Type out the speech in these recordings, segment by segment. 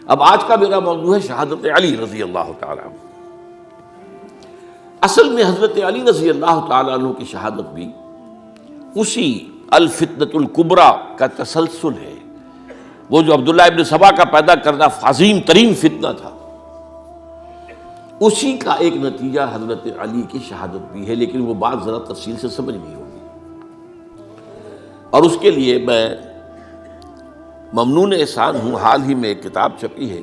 اب آج کا میرا موضوع ہے شہادت علی رضی اللہ تعالیٰ عنہ۔ اصل میں حضرت علی رضی اللہ تعالیٰ عنہ کی شہادت بھی اسی الفتنۃ الکبریٰ کا تسلسل ہے۔ وہ جو عبداللہ ابن سبا کا پیدا کردہ عظیم ترین فتنہ تھا، اسی کا ایک نتیجہ حضرت علی کی شہادت بھی ہے، لیکن وہ بات ذرا تفصیل سے سمجھنی ہوگی، اور اس کے لیے میں ممنون احسان ہوں۔ حال ہی میں ایک کتاب چھپی ہے،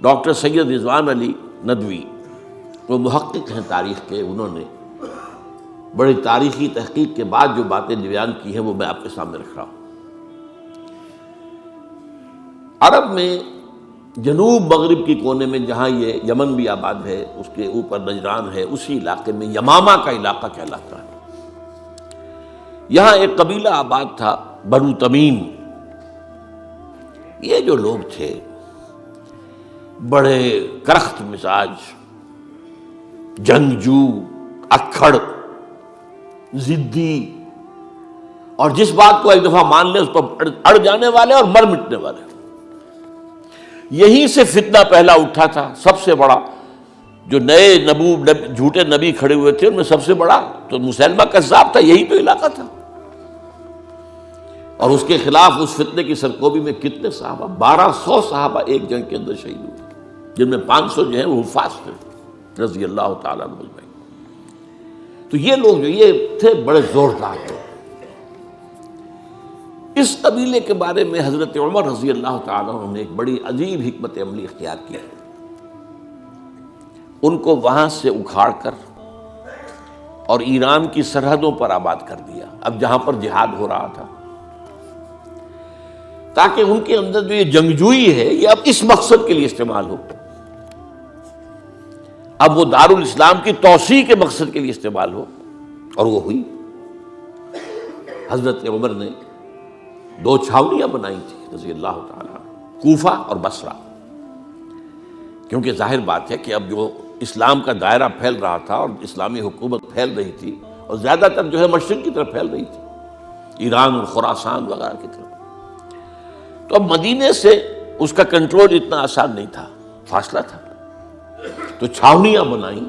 ڈاکٹر سید رضوان علی ندوی، وہ محقق ہیں تاریخ کے، انہوں نے بڑی تاریخی تحقیق کے بعد جو باتیں بیان کی ہیں وہ میں آپ کے سامنے رکھ رہا ہوں۔ عرب میں جنوب مغرب کی کونے میں، جہاں یہ یمن بھی آباد ہے، اس کے اوپر نجران ہے، اسی علاقے میں یمامہ کا علاقہ کہلاتا ہے۔ یہاں ایک قبیلہ آباد تھا، بنو تمیم۔ یہ جو لوگ تھے بڑے کرخت مزاج، جنگجو، اکھڑ، ضدی، اور جس بات کو ایک دفعہ مان لے اس پر اڑ جانے والے اور مر مٹنے والے۔ یہیں سے فتنہ پہلا اٹھا تھا، سب سے بڑا جو نئے جھوٹے نبی کھڑے ہوئے تھے ان میں سب سے بڑا تو مسیلمہ کذاب تھا، یہی تو علاقہ تھا، اور اس کے خلاف اس فتنے کی سرکوبی میں کتنے صحابہ، 1200 صحابہ ایک جنگ کے اندر شہید ہوئے، جن میں 500 جو ہیں وہ حفاظ تھے رضی اللہ تعالیٰ عنہ اجمعین۔ تو یہ لوگ جو یہ تھے بڑے زوردار تھے۔ اس قبیلے کے بارے میں حضرت عمر رضی اللہ تعالیٰ عنہ نے ایک بڑی عجیب حکمت عملی اختیار کی۔ ان کو وہاں سے اکھاڑ کر اور ایران کی سرحدوں پر آباد کر دیا، اب جہاں پر جہاد ہو رہا تھا، تاکہ ان کے اندر جو یہ جنگجوئی ہے یہ اب اس مقصد کے لیے استعمال ہو، اب وہ دارالاسلام کی توسیع کے مقصد کے لیے استعمال ہو، اور وہ ہوئی۔ حضرت عمر نے 2 چھاونیاں بنائی تھی رضی اللہ تعالیٰ عنہ، کوفہ اور بصرہ، کیونکہ ظاہر بات ہے کہ اب جو اسلام کا دائرہ پھیل رہا تھا اور اسلامی حکومت پھیل رہی تھی، اور زیادہ تر جو ہے مشرق کی طرف پھیل رہی تھی، ایران اور خراسان وغیرہ کی طرف، تو اب مدینے سے اس کا کنٹرول اتنا آسان نہیں تھا، فاصلہ تھا، تو چھاونیاں بنائیں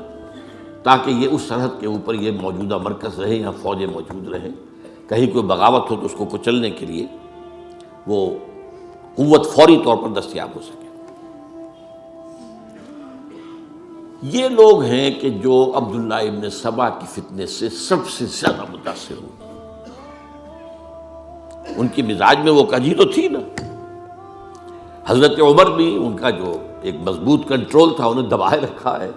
تاکہ یہ اس سرحد کے اوپر یہ موجودہ مرکز رہے، یہاں فوجیں موجود رہیں، کہیں کوئی بغاوت ہو تو اس کو کچلنے کے لیے وہ قوت فوری طور پر دستیاب ہو سکے۔ یہ لوگ ہیں کہ جو عبداللہ ابن سبا کی فتنے سے سب سے زیادہ متاثر ہوئے۔ ان کی مزاج میں وہ کجی تو تھی نا، حضرت عمر بھی ان کا جو ایک مضبوط کنٹرول تھا انہیں دبائے رکھا ہے،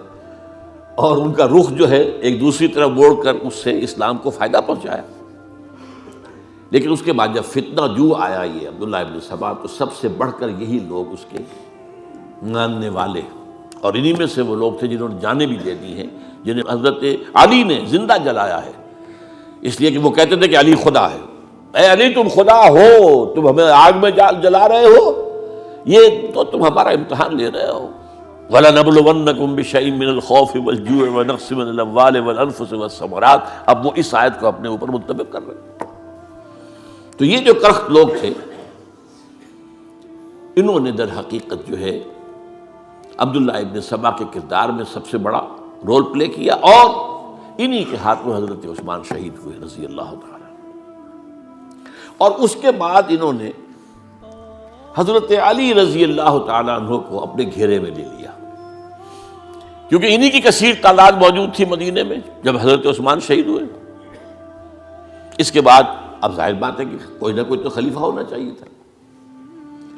اور ان کا رخ جو ہے ایک دوسری طرف موڑ کر اس سے اسلام کو فائدہ پہنچایا۔ لیکن اس کے بعد جب فتنہ جو آیا یہ عبداللہ ابن سبا، تو سب سے بڑھ کر یہی لوگ اس کے ماننے والے، اور انہی میں سے وہ لوگ تھے جنہوں نے جانیں بھی دے دی ہیں، جنہیں حضرت علی نے زندہ جلایا ہے، اس لیے کہ وہ کہتے تھے کہ علی خدا ہے۔ اے علی تم خدا ہو، تم ہمیں آگ میں جلا رہے ہو، یہ تو تم ہمارا امتحان لے رہے ہو۔ وَلَنَبْلُوَنَّكُمْ بِشَيْءٍ مِّنَ الْخَوْفِ وَالْجُوعِ وَنَقْصٍ مِّنَ الْأَمْوَالِ وَالْأَنفُسِ وَالثَّمَرَاتِ۔ اب وہ اس آیت کو اپنے اوپر منطبق کر رہے ہیں۔ تو یہ جو کرخت لوگ تھے، انہوں نے در حقیقت جو ہے عبداللہ ابن سبا کے کردار میں سب سے بڑا رول پلے کیا، اور انہی کے ہاتھوں حضرت عثمان شہید ہوئے رضی اللہ تعالیٰ۔ اور اس کے بعد انہوں نے حضرت علی رضی اللہ تعالیٰ عنہ کو اپنے گھیرے میں لے لیا، کیونکہ انہی کی کثیر تعداد موجود تھی مدینے میں جب حضرت عثمان شہید ہوئے۔ اس کے بعد اب ظاہر بات ہے کہ کوئی نہ کوئی تو خلیفہ ہونا چاہیے تھا۔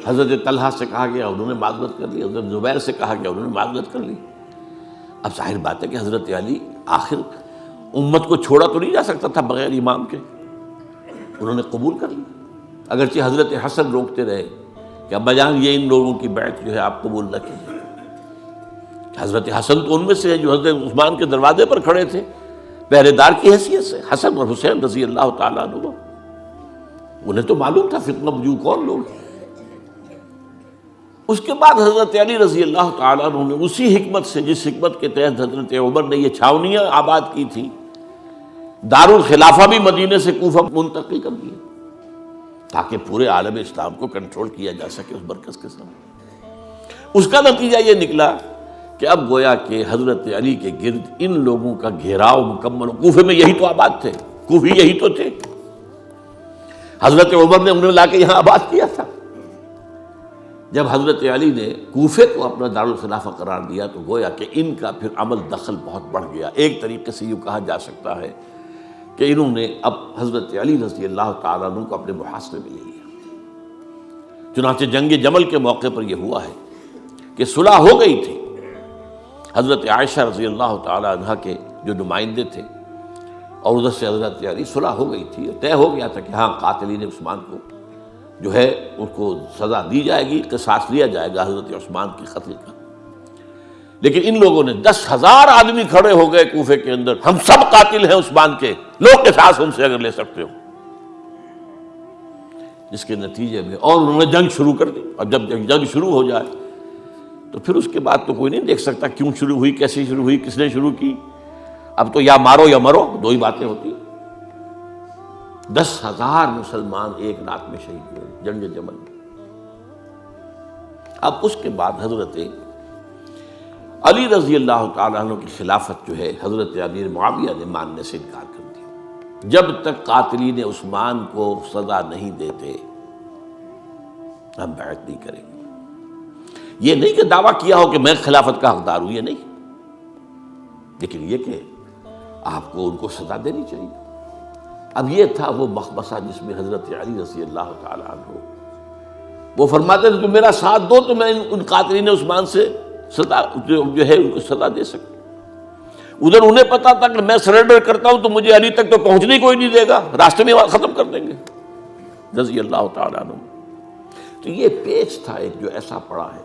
حضرت طلحہ سے کہا گیا، انہوں نے معذرت کر لی، حضرت زبیر سے کہا گیا، انہوں نے معذرت کر لی۔ اب ظاہر بات ہے کہ حضرت علی آخر امت کو چھوڑا تو نہیں جا سکتا تھا بغیر امام کے، انہوں نے قبول کر لی، اگرچہ حضرت حسن روکتے رہے کہ ابا جان یہ ان لوگوں کی بیعت جو ہے آپ قبول نہ کیجیے۔ حضرت حسن تو ان میں سے ہیں جو حضرت عثمان کے دروازے پر کھڑے تھے پہرے دار کی حیثیت سے، حسن اور حسین رضی اللہ تعالیٰ عنہ، انہیں تو معلوم تھا فتنہ جو کون لوگ ہیں۔ اس کے بعد حضرت علی رضی اللہ تعالیٰ عنہ نے اسی حکمت سے، جس حکمت کے تحت حضرت عمر نے یہ چھاونیاں آباد کی تھی، دارالخلافہ بھی مدینے سے کوفہ منتقل کر دیا، تاکہ پورے عالم اسلام کو کنٹرول کیا جا سکے اس مرکز کے ساتھ۔ اس کا نتیجہ یہ نکلا کہ اب گویا کہ حضرت علی کے گرد ان لوگوں کا گھیراؤ مکمل، کوفے میں یہی تو آباد تھے، کوفی یہی تو تھے، حضرت عمر نے انہیں لا کے یہاں آباد کیا تھا۔ جب حضرت علی نے کوفے کو اپنا دارالخلافہ قرار دیا تو گویا کہ ان کا پھر عمل دخل بہت بڑھ گیا۔ ایک طریقے سے یہ کہا جا سکتا ہے کہ انہوں نے اب حضرت علی رضی اللہ تعالیٰ عنہ کو اپنے محاصرے میں لے لیا۔ چنانچہ جنگ جمل کے موقع پر یہ ہوا ہے کہ صلح ہو گئی تھی، حضرت عائشہ رضی اللہ تعالیٰ عنہ کے جو نمائندے تھے اور ادھر سے حضرت علی، صلح ہو گئی تھی، طے ہو گیا تھا کہ ہاں قاتلین عثمان کو جو ہے ان کو سزا دی جائے گی، قصاص لیا جائے گا حضرت عثمان کی قتل کا۔ لیکن ان لوگوں نے 10,000 آدمی کھڑے ہو گئے کوفے کے اندر، ہم سب قاتل ہیں عثمان کے، لوگ قصاص ہم سے اگر لے سکتے ہو، جس کے نتیجے میں اور انہوں نے جنگ شروع کر دی۔ اور جب جنگ شروع ہو جائے تو پھر اس کے بعد تو کوئی نہیں دیکھ سکتا کیوں شروع ہوئی، کیسے شروع ہوئی، کس نے شروع کی۔ اب تو یا مارو یا مرو، دو ہی باتیں ہوتی۔ 10,000 مسلمان ایک رات میں شہید ہوئے جنگ جمل میں۔ اب اس کے بعد حضرت علی رضی اللہ تعالیٰ عنہ کی خلافت جو ہے حضرت امیر معاویہ نے ماننے سے انکار کر دیا۔ جب تک قاتلین عثمان کو سزا نہیں دیتے ہم بیعت نہیں کریں گے۔ یہ نہیں کہ دعویٰ کیا ہو کہ میں خلافت کا حقدار ہوں، یہ نہیں، لیکن یہ کہ آپ کو ان کو سزا دینی چاہیے۔ اب یہ تھا وہ مخمصہ جس میں حضرت علی رضی اللہ تعالیٰ عنہ وہ فرماتے تھے تم میرا ساتھ دو تو میں ان قاتلین عثمان سے سزا جو ہے ان کو سزا دے سکتا۔ ادھر انہیں پتا تھا کہ میں سرنڈر کرتا ہوں تو مجھے علی تک تو پہنچنے کوئی نہیں دے گا، راستے میں ختم کر دیں گے رضی اللہ تعالیٰ عنہ۔ تو یہ پیچ تھا ایک جو ایسا پڑا ہے۔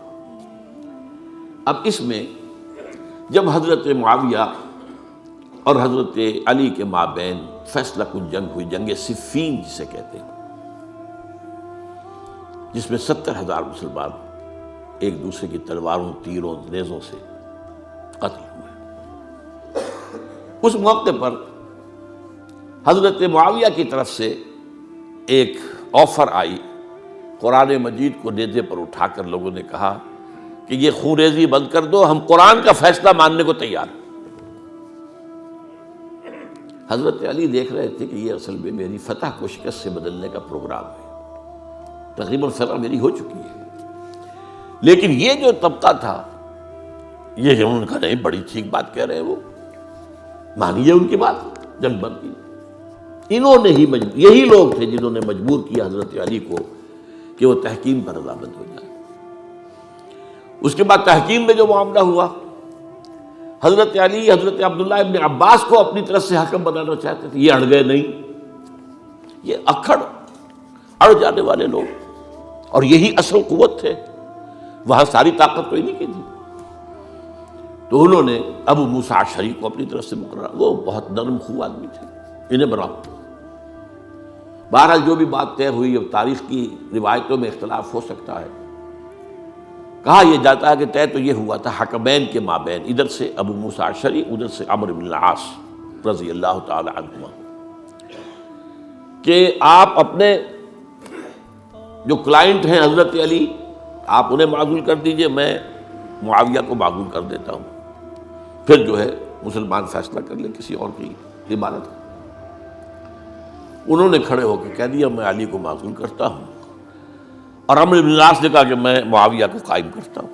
اب اس میں جب حضرت معاویہ اور حضرت علی کے مابین فیصلہ کن جنگ ہوئی، جنگ صفین جسے کہتے ہیں، جس میں 70,000 مسلمان ایک دوسرے کی تلواروں، تیروں، نیزوں سے قتل ہوئے۔ اس موقع پر حضرت معاویہ کی طرف سے ایک آفر آئی، قرآن مجید کو نیزے پر اٹھا کر لوگوں نے کہا کہ یہ خون ریزی بند کر دو، ہم قرآن کا فیصلہ ماننے کو تیار ہیں۔ حضرت علی دیکھ رہے تھے کہ یہ اصل میں میری فتح کو شکست سے بدلنے کا پروگرام ہے، تقریباً فتح میری ہو چکی ہے، لیکن یہ جو طبقہ تھا یہ انہوں نے کہا نہیں بڑی ٹھیک بات کہہ رہے ہیں وہ، مانیے ان کی بات، جنگ بند کی۔ انہوں نے ہی یہی لوگ تھے جنہوں نے مجبور کیا حضرت علی کو کہ وہ تحکیم پر رضامند ہو جائے۔ اس کے بعد تحکیم میں جو معاملہ ہوا، حضرت علی حضرت عبداللہ ابن عباس کو اپنی طرف سے حکم بنانا چاہتے تھے، یہ اڑ گئے نہیں، یہ اڑ جانے والے لوگ، اور یہی اصل قوت تھے، وہاں ساری طاقت کوئی نہیں کی تھی۔ تو انہوں نے ابو موسیٰ اشعری کو اپنی طرف سے مقررہ، وہ بہت نرم خو آدمی تھے، انہیں بناؤ۔ بہرحال جو بھی بات طے ہوئی، اب تاریخ کی روایتوں میں اختلاف ہو سکتا ہے، کہا یہ جاتا ہے کہ طے تو یہ ہوا تھا حکمین کے مابین، ادھر سے ابو موسیٰ اشعری، ادھر سے عمرو بن العاص رضی اللہ تعالی عنہما، کہ آپ اپنے جو کلائنٹ ہیں حضرت علی آپ انہیں معزول کر دیجئے، میں معاویہ کو معزول کر دیتا ہوں، پھر جو ہے مسلمان فیصلہ کر لیں کسی اور کی عبادت۔ انہوں نے کھڑے ہو کے کہہ دیا میں علی کو معزول کرتا ہوں، اور عمرو بن العاص نے کہا کہ میں معاویہ کو قائم کرتا ہوں۔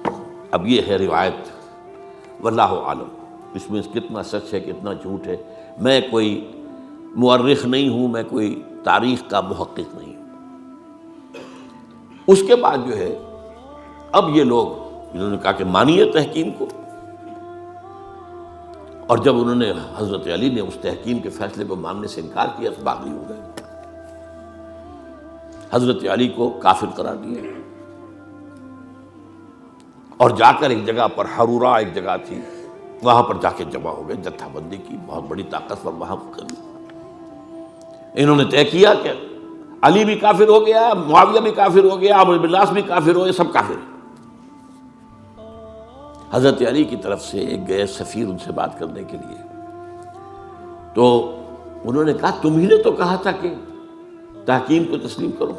اب یہ ہے روایت، واللہ عالم، اس میں کتنا سچ ہے کتنا جھوٹ ہے، میں کوئی مورخ نہیں ہوں، میں کوئی تاریخ کا محقق نہیں ہوں۔ اس کے بعد جو ہے اب یہ لوگ انہوں نے کہا کہ مانیے تحکیم کو، اور جب انہوں نے حضرت علی نے اس تحکیم کے فیصلے کو ماننے سے انکار کیا تو باغی ہو گئے، حضرت علی کو کافر قرار دیا، اور جا کر ایک جگہ پر حرورہ ایک جگہ تھی وہاں پر جا کے جمع ہو گئے، جتھا بندی کی، بہت بڑی طاقت پر وہاں کری۔ انہوں نے طے کیا کہ علی بھی کافر ہو گیا، معاویہ بھی کافر ہو گیا، عمرو بن العاص بھی کافر ہو گئے، سب کافر ہیں۔ حضرت علی کی طرف سے ایک گئے سفیر ان سے بات کرنے کے لیے، تو انہوں نے کہا تم ہی نے تو کہا تھا کہ تحکیم کو تسلیم کرو،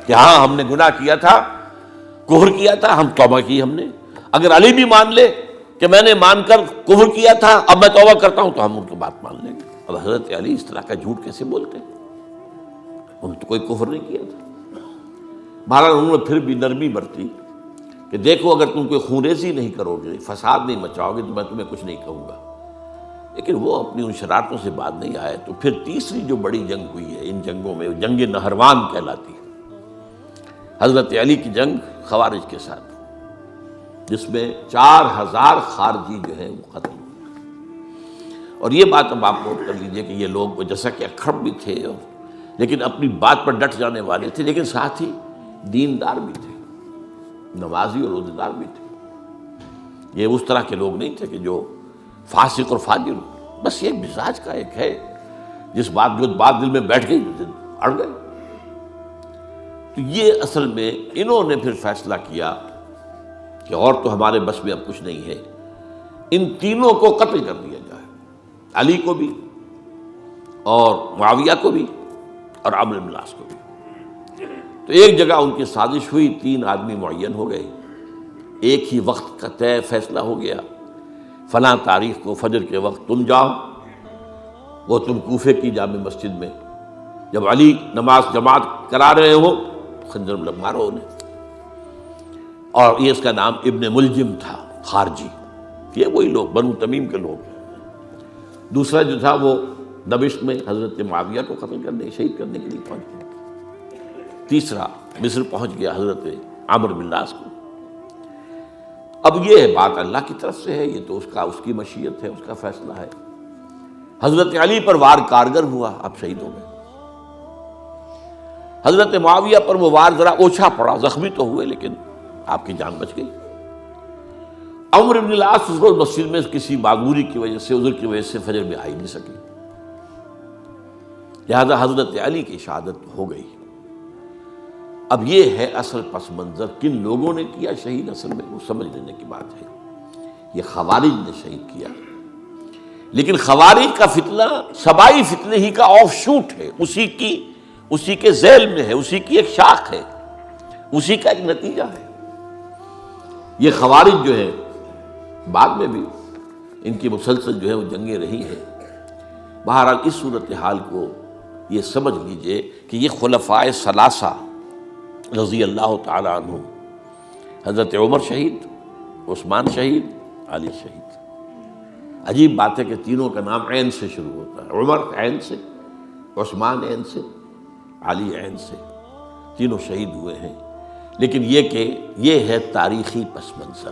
کہ ہاں ہم نے گناہ کیا تھا، کفر کیا تھا، ہم توبہ کی ہم نے۔ اگر علی بھی مان لے کہ میں نے مان کر کفر کیا تھا، اب میں توبہ کرتا ہوں، تو ہم ان کی بات مان لیں گے۔ اب حضرت علی اس طرح کا جھوٹ کیسے بولتے ہیں؟ انہوں نے تو کوئی کفر نہیں کیا تھا۔ بہرحال انہوں نے پھر بھی نرمی برتی کہ دیکھو اگر تم کوئی خونریزی نہیں کرو گے، فساد نہیں مچاؤ گے، تو میں تمہیں کچھ نہیں کہوں گا۔ لیکن وہ اپنی ان شرارتوں سے بعد نہیں آئے۔ تو پھر تیسری جو بڑی جنگ ہوئی ہے ان جنگوں میں، جنگ نہروان کہلاتی ہے، حضرت علی کی جنگ خوارج کے ساتھ، جس میں 4000 خارجی جو ہیں وہ ختم ہوئے۔ اور یہ بات اب آپ نوٹ کر لیجئے کہ یہ لوگ جیسا کہ اکھڑ بھی تھے لیکن اپنی بات پر ڈٹ جانے والے تھے، لیکن ساتھ ہی دیندار بھی تھے، نمازی اور روزہ دار بھی تھے۔ یہ اس طرح کے لوگ نہیں تھے کہ جو فاسق اور فاجر ہو، بس یہ مزاج کا ایک ہے، جو بات دل میں بیٹھ گئی اڑ گئے۔ تو یہ اصل میں انہوں نے پھر فیصلہ کیا کہ اور تو ہمارے بس میں اب کچھ نہیں ہے، ان تینوں کو قتل کر دیا جائے، علی کو بھی اور معاویہ کو بھی اور عمرو بن العاص کو بھی۔ تو ایک جگہ ان کی سازش ہوئی، 3 آدمی معین ہو گئے، ایک ہی وقت کا طے فیصلہ ہو گیا، فلاں تاریخ کو فجر کے وقت تم جاؤ، وہ تم کوفے کی جامع مسجد میں، جب علی نماز جماعت کرا رہے ہو خنجر مارو انہیں۔ اور یہ اس کا نام ابن ملجم تھا، خارجی، یہ وہی لوگ بنو تمیم کے لوگ۔ دوسرا جو تھا وہ دمشق میں حضرت معاویہ کو قتل کرنے، شہید کرنے کے لیے پہنچ گیا۔ تیسرا مصر پہنچ گیا حضرت عمرو بن العاص کو۔ اب یہ بات اللہ کی طرف سے ہے، یہ تو اس کی مشیت ہے، اس کا فیصلہ ہے۔ حضرت علی پر وار کارگر ہوا، اب شہید ہو گئے۔ حضرت معاویہ پر وہ وار ذرا اوچھا پڑا، زخمی تو ہوئے لیکن آپ کی جان بچ گئی۔ عمرو بن العاص اس روز مسجد میں کسی معذوری کی وجہ سے، عذر کی وجہ سے فجر میں آئی نہیں سکی، لہذا حضرت علی کی شہادت ہو گئی۔ اب یہ ہے اصل پس منظر، کن لوگوں نے کیا شہید، اصل میں وہ سمجھ لینے کی بات ہے۔ یہ خوارج نے شہید کیا، لیکن خوارج کا فتنہ سبائی فتنے ہی کا آف شوٹ ہے، اسی کے ذیل میں ہے، اسی کی ایک شاخ ہے، اسی کا ایک نتیجہ ہے۔ یہ خوارج جو ہے بعد میں بھی ان کی مسلسل جو ہے وہ جنگیں رہی ہیں۔ بہرحال اس صورتحال کو یہ سمجھ لیجئے کہ یہ خلفائے ثلاثہ رضی اللہ تعالی عنہ، حضرت عمر شہید، عثمان شہید، علی شہید۔ عجیب بات ہے کہ تینوں کا نام عین سے شروع ہوتا ہے، عمر عین سے، عثمان عین سے، علی عین سے، تینوں شہید ہوئے ہیں۔ لیکن یہ کہ یہ ہے تاریخی پس منظر۔